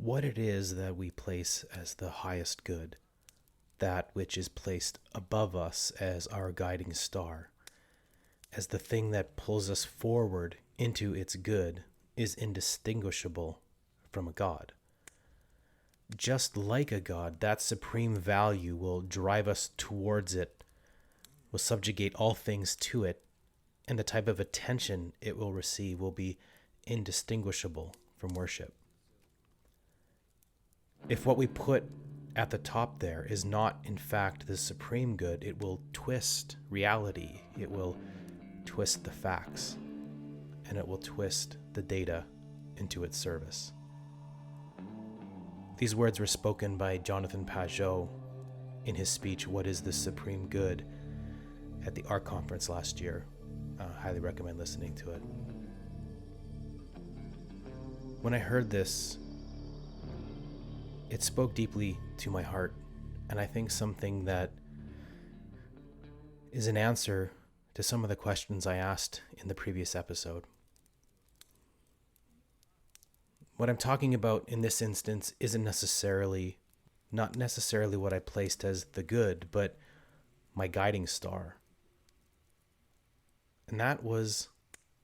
what it is that we place as the highest good, that which is placed above us as our guiding star, as the thing that pulls us forward into its good, is indistinguishable from a God. Just like a God, that supreme value will drive us towards it, will subjugate all things to it, and the type of attention it will receive will be indistinguishable from worship. If what we put at the top there is not, in fact, the supreme good, it will twist reality, it will twist the facts, and it will twist the data into its service. These words were spoken by Jonathan Pageau in his speech, "What is the Supreme Good?" at the ARC conference last year. Highly recommend listening to it. When I heard this, it spoke deeply to my heart, and I think something that is an answer to some of the questions I asked in the previous episode. What I'm talking about in this instance isn't not necessarily what I placed as the good, but my guiding star. And that was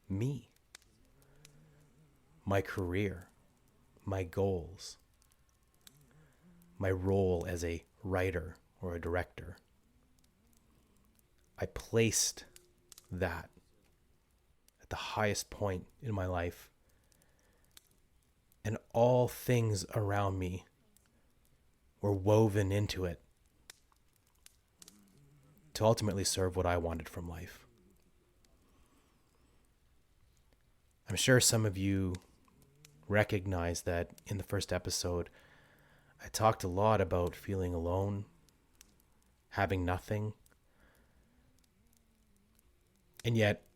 me, my career, my goals, my role as a writer or a director. I placed that at the highest point in my life, and all things around me were woven into it to ultimately serve what I wanted from life. I'm sure some of you recognize that in the first episode, I talked a lot about feeling alone, having nothing, and yet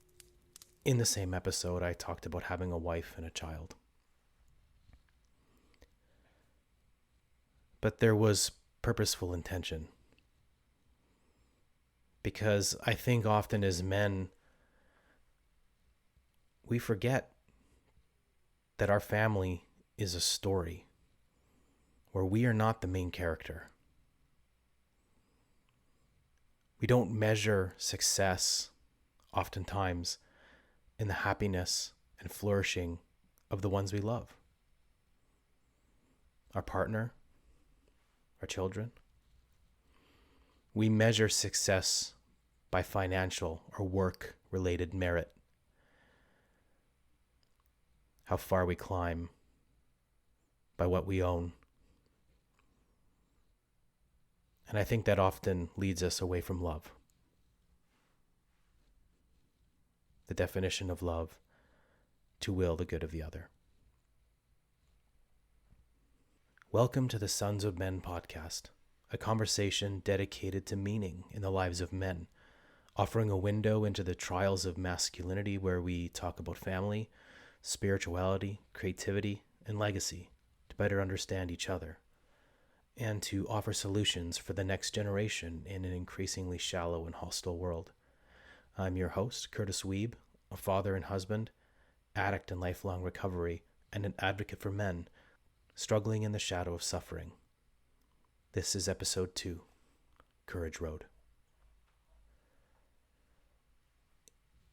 in the same episode, I talked about having a wife and a child. But there was purposeful intention. Because I think often as men, we forget that our family is a story where we are not the main character. We don't measure success oftentimes in the happiness and flourishing of the ones we love. Our partner, our children. We measure success by financial or work-related merit. How far we climb by what we own. And I think that often leads us away from love. The definition of love, to will the good of the other. Welcome to the Sons of Men podcast, a conversation dedicated to meaning in the lives of men, offering a window into the trials of masculinity where we talk about family, spirituality, creativity, and legacy to better understand each other, and to offer solutions for the next generation in an increasingly shallow and hostile world. I'm your host, Kurtis, a father and husband, addict in lifelong recovery, and an advocate for men struggling in the shadow of suffering. This is episode 2, Courage Road.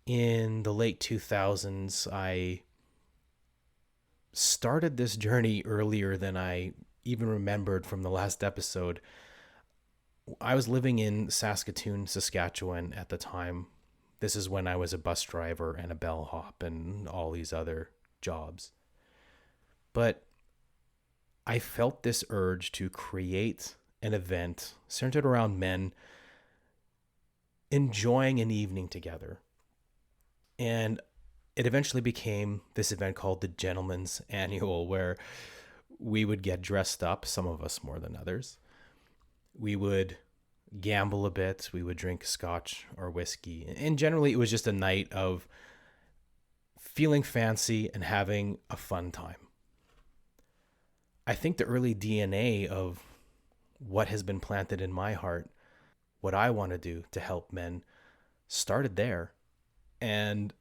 In the late 2000s, I started this journey earlier than I even remembered from the last episode. I was living in Saskatoon, Saskatchewan at the time. This is when I was a bus driver and a bellhop and all these other jobs. But I felt this urge to create an event centered around men enjoying an evening together. And it eventually became this event called the Gentleman's Annual, where we would get dressed up, some of us more than others. We would gamble a bit. We would drink scotch or whiskey. And generally, it was just a night of feeling fancy and having a fun time. I think the early DNA of what has been planted in my heart, what I want to do to help men, started there. And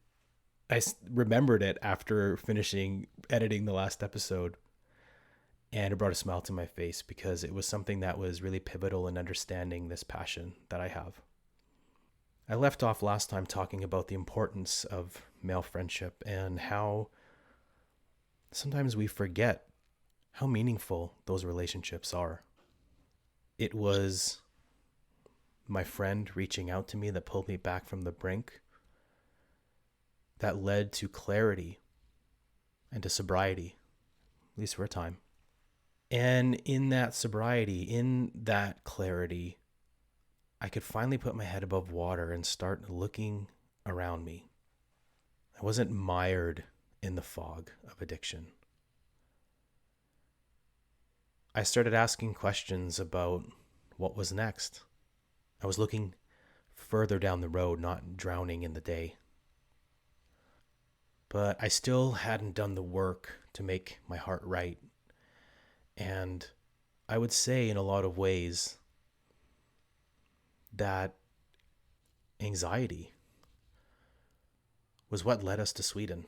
I remembered it after finishing editing the last episode. And it brought a smile to my face because it was something that was really pivotal in understanding this passion that I have. I left off last time talking about the importance of male friendship and how sometimes we forget how meaningful those relationships are. It was my friend reaching out to me that pulled me back from the brink, that led to clarity and to sobriety, at least for a time. And in that sobriety, in that clarity, I could finally put my head above water and start looking around me. I wasn't mired in the fog of addiction. I started asking questions about what was next. I was looking further down the road, not drowning in the day. But I still hadn't done the work to make my heart right. And I would say in a lot of ways that anxiety was what led us to Sweden.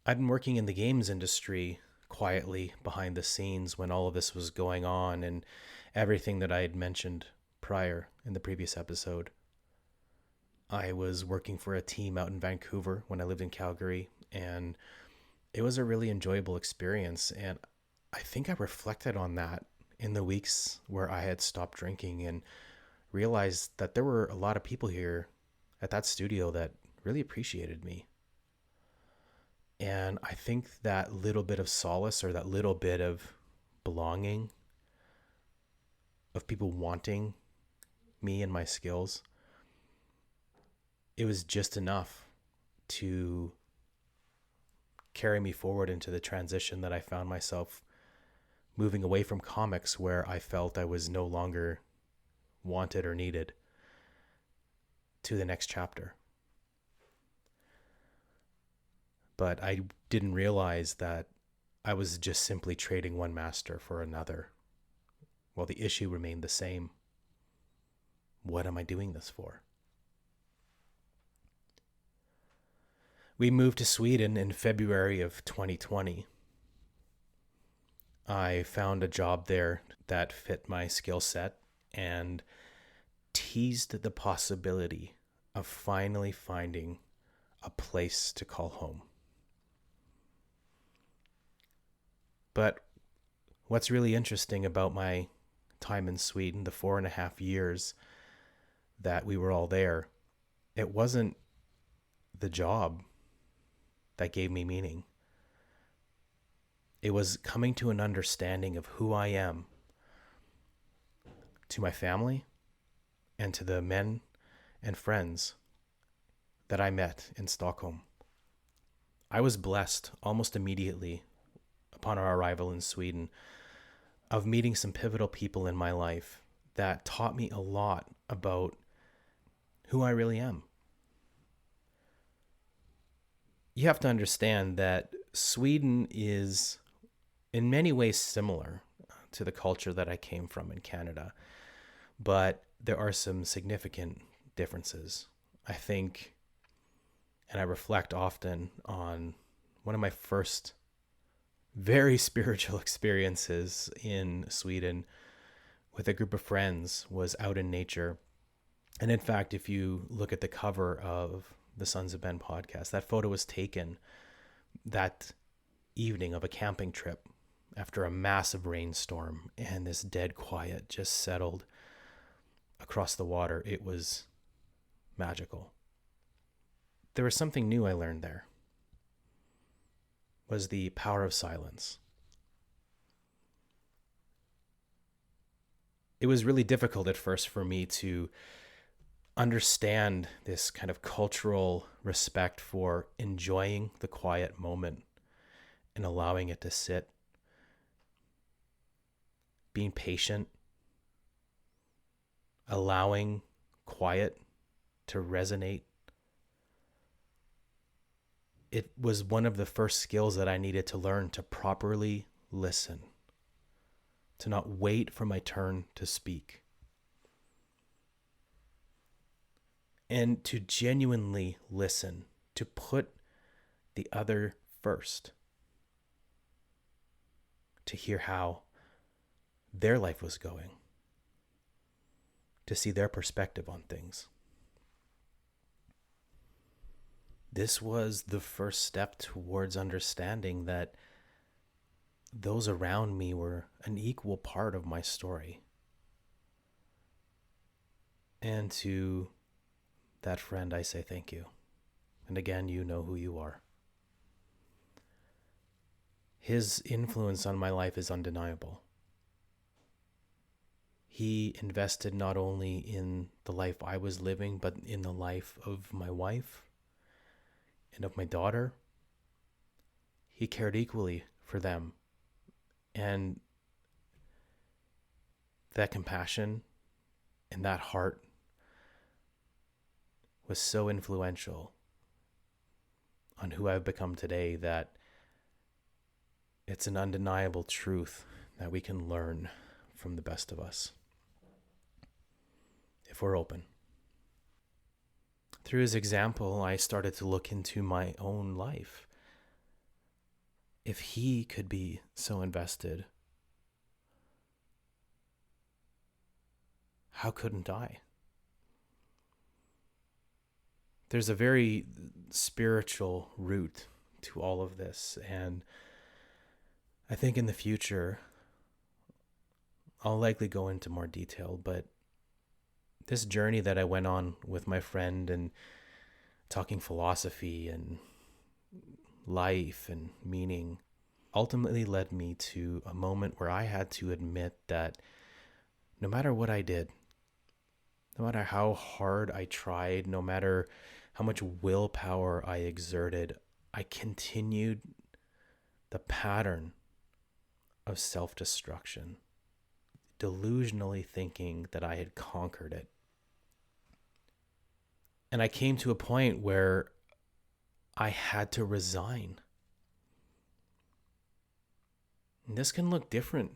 I'd been working in the games industry quietly behind the scenes when all of this was going on and everything that I had mentioned prior in the previous episode. I was working for a team out in Vancouver when I lived in Calgary, and it was a really enjoyable experience. And I think I reflected on that in the weeks where I had stopped drinking and realized that there were a lot of people here at that studio that really appreciated me. And I think that little bit of solace or that little bit of belonging, of people wanting me and my skills, it was just enough to carry me forward into the transition that I found myself moving away from comics, where I felt I was no longer wanted or needed, to the next chapter. But I didn't realize that I was just simply trading one master for another. Well, the issue remained the same. What am I doing this for? We moved to Sweden in February of 2020. I found a job there that fit my skill set and teased the possibility of finally finding a place to call home. But what's really interesting about my time in Sweden, the 4.5 years that we were all there, it wasn't the job that gave me meaning. It was coming to an understanding of who I am to my family and to the men and friends that I met in Stockholm. I was blessed almost immediately upon our arrival in Sweden of meeting some pivotal people in my life that taught me a lot about who I really am. You have to understand that Sweden is in many ways similar to the culture that I came from in Canada, but there are some significant differences. I think, and I reflect often on one of my first very spiritual experiences in Sweden with a group of friends was out in nature. And in fact, if you look at the cover of the Sons of Ben podcast, that photo was taken that evening of a camping trip after a massive rainstorm, and this dead quiet just settled across the water. It was magical. There was something new I learned there, was the power of silence. It was really difficult at first for me to understand this kind of cultural respect for enjoying the quiet moment and allowing it to sit, being patient, allowing quiet to resonate. It was one of the first skills that I needed to learn, to properly listen, to not wait for my turn to speak, and to genuinely listen, to put the other first, to hear how their life was going, to see their perspective on things. This was the first step towards understanding that those around me were an equal part of my story. And to that friend, I say thank you. And again, you know who you are. His influence on my life is undeniable. He invested not only in the life I was living, but in the life of my wife and of my daughter. He cared equally for them. And that compassion and that heart was so influential on who I've become today that it's an undeniable truth that we can learn from the best of us if we're open. Through his example, I started to look into my own life. If he could be so invested, how couldn't I? There's a very spiritual root to all of this, and I think in the future, I'll likely go into more detail, but this journey that I went on with my friend and talking philosophy and life and meaning ultimately led me to a moment where I had to admit that no matter what I did, no matter how hard I tried, no matter how much willpower I exerted, I continued the pattern of self-destruction, delusionally thinking that I had conquered it. And I came to a point where I had to resign. And this can look different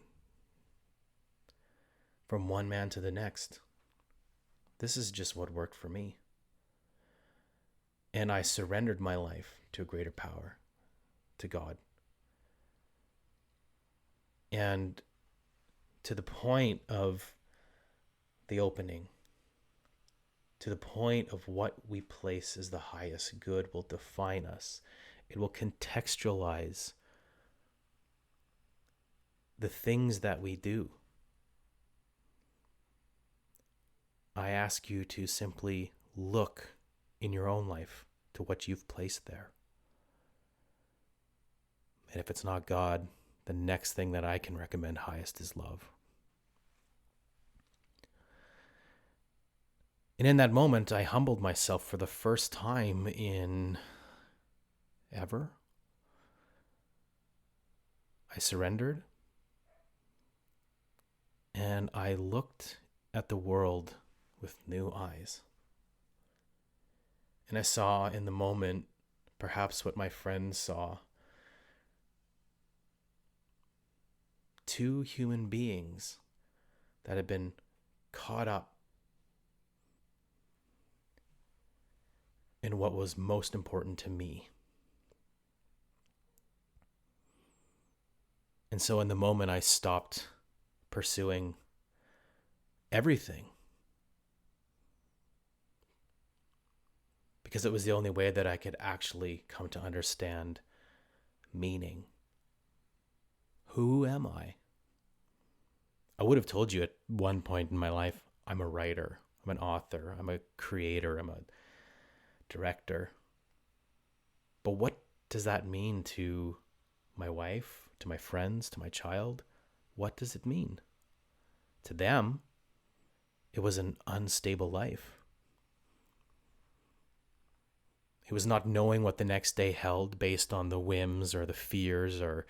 from one man to the next. This is just what worked for me. And I surrendered my life to a greater power, to God. And to the point of the opening, to the point of what we place as the highest good will define us. It will contextualize the things that we do. I ask you to simply look in your own life to what you've placed there. And if it's not God, the next thing that I can recommend highest is love. And in that moment, I humbled myself for the first time in ever. I surrendered. And I looked at the world with new eyes. And I saw in the moment, perhaps what my friends saw. Two human beings that had been caught up in what was most important to me. And so in the moment, I stopped pursuing everything because it was the only way that I could actually come to understand meaning. Who am I? I would have told you at one point in my life, I'm a writer, I'm an author, I'm a creator, I'm a director. But what does that mean to my wife, to my friends, to my child? What does it mean? To them, it was an unstable life. It was not knowing what the next day held based on the whims or the fears or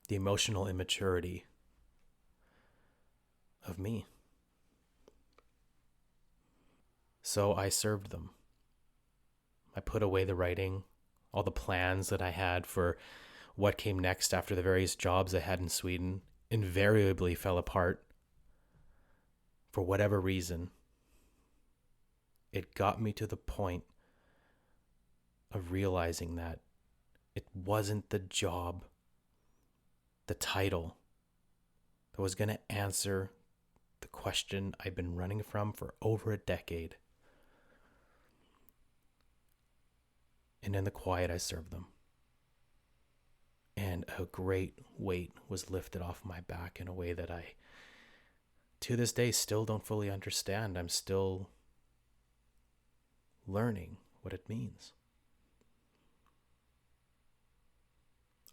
the emotional immaturity of me. So I served them. I put away the writing, all the plans that I had for what came next after the various jobs I had in Sweden invariably fell apart for whatever reason. It got me to the point of realizing that It wasn't the job, the title, that was going to answer the question I've been running from for over a decade. And in the quiet, I served them. And a great weight was lifted off my back in a way that I, to this day, still don't fully understand. I'm still learning what it means.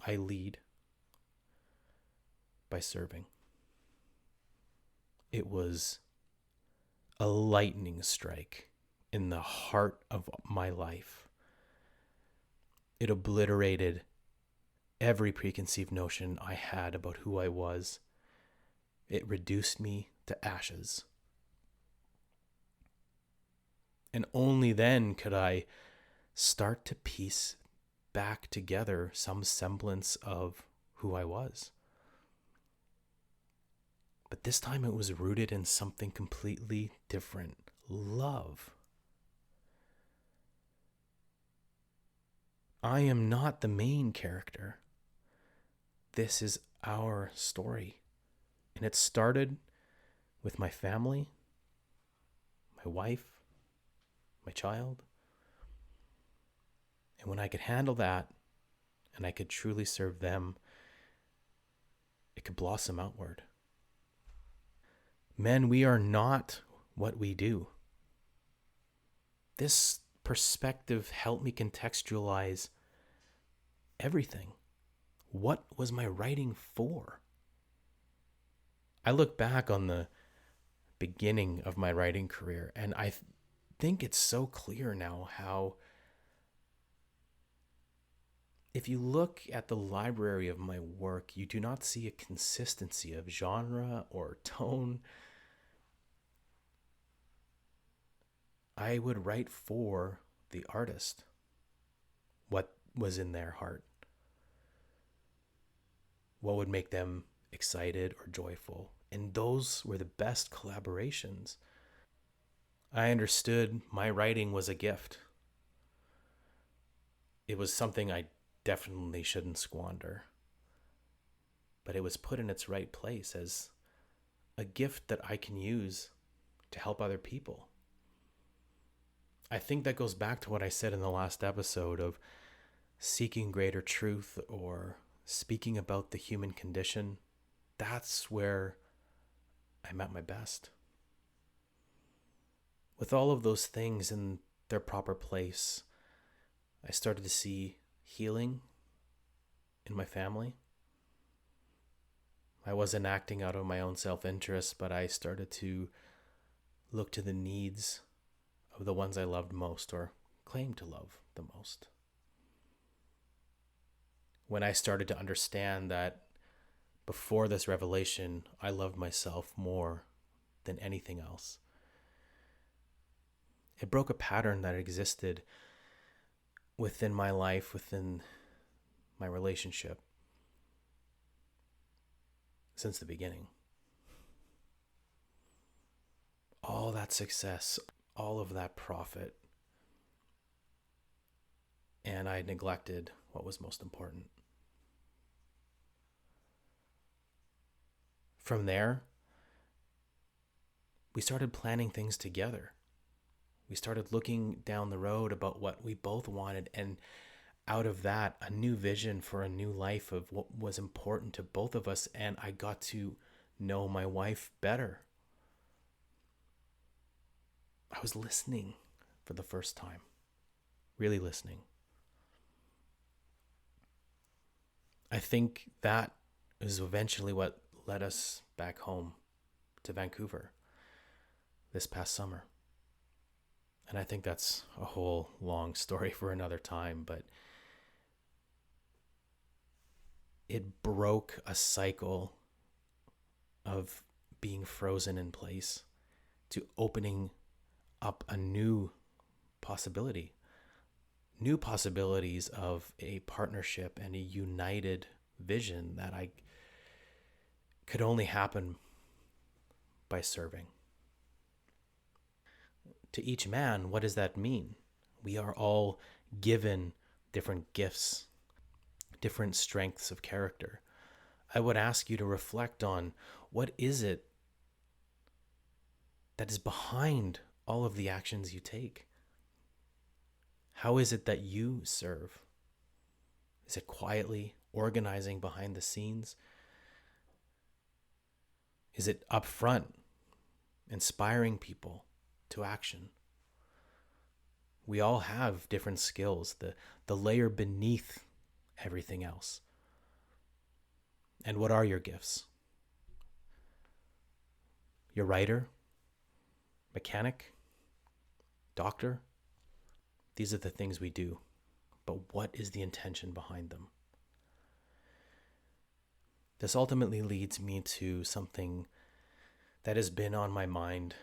I lead by serving. It was a lightning strike in the heart of my life. It obliterated every preconceived notion I had about who I was. It reduced me to ashes. And only then could I start to piece back together some semblance of who I was. But this time it was rooted in something completely different: love. I am not the main character. This is our story. And it started with my family, my wife, my child. And when I could handle that and I could truly serve them, it could blossom outward. Men, we are not what we do. This perspective helped me contextualize everything. What was my writing for? I look back on the beginning of my writing career, and I think it's so clear now how, if you look at the library of my work, you do not see a consistency of genre or tone. I would write for the artist, what was in their heart, what would make them excited or joyful. And those were the best collaborations. I understood my writing was a gift. It was something I definitely shouldn't squander. But it was put in its right place as a gift that I can use to help other people. I think that goes back to what I said in the last episode of seeking greater truth or speaking about the human condition. That's where I'm at my best. With all of those things in their proper place, I started to see healing in my family. I wasn't acting out of my own self-interest, but I started to look to the needs of the ones I loved most or claimed to love the most. When I started to understand that before this revelation, I loved myself more than anything else. It broke a pattern that existed within my life, within my relationship, since the beginning. All that success, all of that profit, and I neglected what was most important. From there, we started planning things together. We started looking down the road about what we both wanted, and out of that, a new vision for a new life of what was important to both of us, and I got to know my wife better. I was listening for the first time, really listening. I think that is eventually what led us back home to Vancouver this past summer. And I think that's a whole long story for another time, but it broke a cycle of being frozen in place to opening up a new possibility, new possibilities of a partnership and a united vision that I could only happen by serving. To each man, what does that mean? We are all given different gifts. different strengths of character. I would ask you to reflect on what is it that is behind all of the actions you take? How is it that you serve? Is it quietly organizing behind the scenes? Is it upfront, inspiring people to action? We all have different skills, the layer beneath everything else. And what are your gifts? You're a writer, mechanic, doctor. These are the things we do, but what is the intention behind them? This ultimately leads me to something that has been on my mind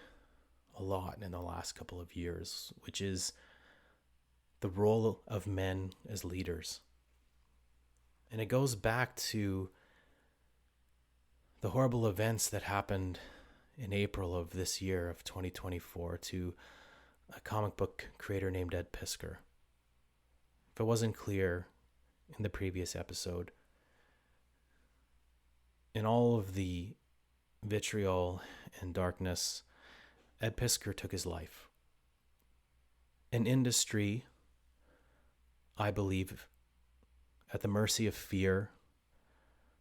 a lot in the last couple of years, which is the role of men as leaders. And it goes back to the horrible events that happened in April of this year of 2024 to a comic book creator named Ed Piskor. If it wasn't clear in the previous episode, in all of the vitriol and darkness, Ed Piskor took his life. An industry, I believe, at the mercy of fear,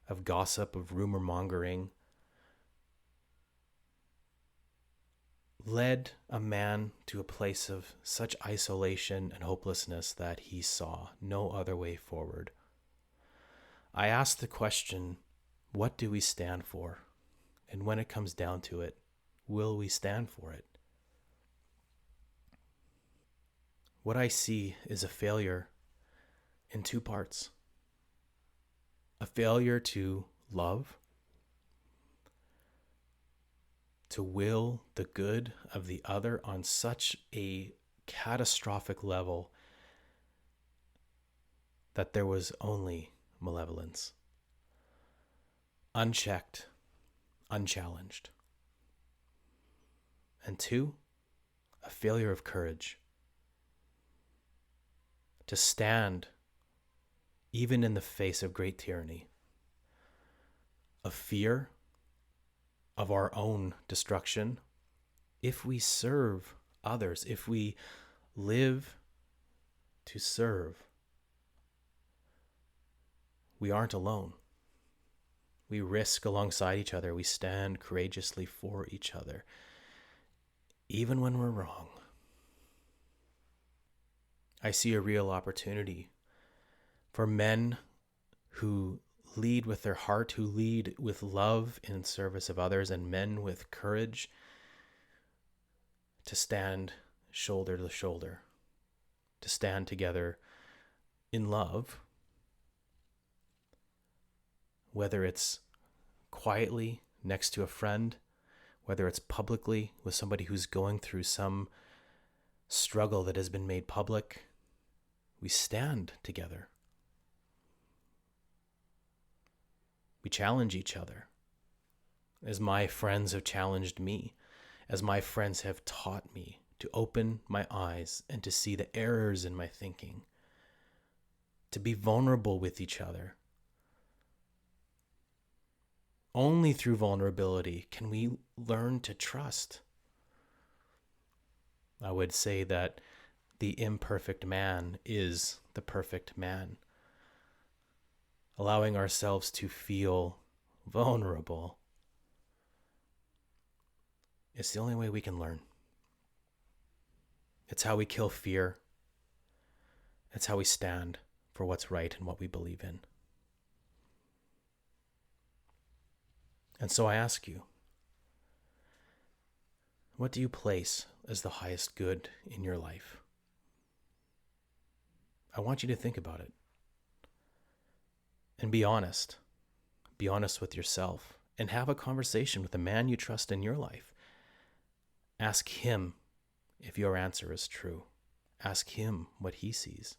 of gossip, of rumor mongering, led a man to a place of such isolation and hopelessness that he saw no other way forward. I asked the question, what do we stand for? And when it comes down to it, will we stand for it? What I see is a failure in two parts. A failure to love, to will the good of the other on such a catastrophic level that there was only malevolence. Unchecked, unchallenged. And two, a failure of courage. To stand even in the face of great tyranny, of fear, of our own destruction. If we serve others, if we live to serve, we aren't alone. We risk alongside each other. We stand courageously for each other, even when we're wrong. I see a real opportunity for men who lead with their heart, who lead with love in service of others, and men with courage to stand shoulder to shoulder, to stand together in love, whether it's quietly next to a friend, whether it's publicly with somebody who's going through some struggle that has been made public. We stand together. We challenge each other, as my friends have challenged me, as my friends have taught me to open my eyes and to see the errors in my thinking, to be vulnerable with each other. Only through vulnerability can we learn to trust. I would say that the imperfect man is the perfect man. Allowing ourselves to feel vulnerable is the only way we can learn. It's how we kill fear. It's how we stand for what's right and what we believe in. And so I ask you, what do you place as the highest good in your life? I want you to think about it. And be honest. Be honest with yourself and have a conversation with the man you trust in your life. Ask him if your answer is true. Ask him what he sees.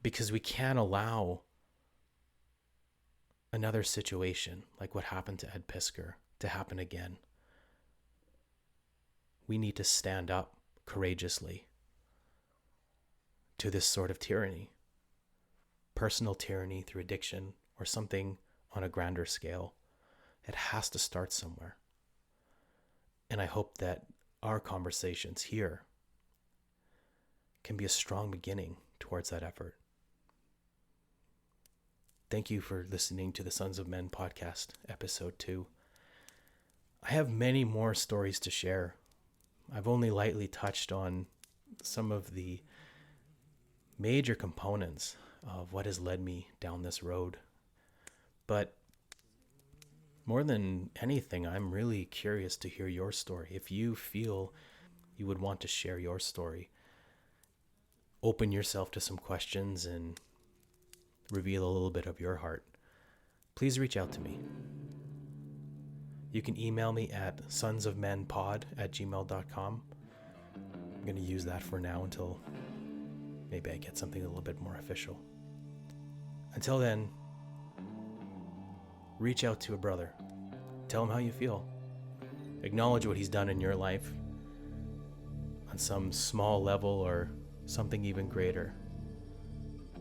Because we can't allow another situation like what happened to Ed Piskor to happen again. We need to stand up courageously to this sort of tyranny. personal tyranny through addiction, or something on a grander scale. It has to start somewhere. And I hope that our conversations here can be a strong beginning towards that effort. Thank you for listening to the Sons of Men podcast, episode 2. I have many more stories to share. I've only lightly touched on some of the major components of what has led me down this road. But more than anything, I'm really curious to hear your story. If you feel you would want to share your story, open yourself to some questions and reveal a little bit of your heart, please reach out to me. You can email me at sonsofmenpod@gmail.com. I'm going to use that for now until maybe I get something a little bit more official. Until then, reach out to a brother. Tell him how you feel. Acknowledge what he's done in your life on some small level or something even greater.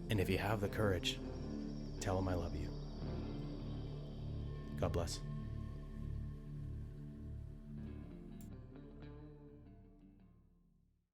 And if you have the courage, tell him I love you. God bless.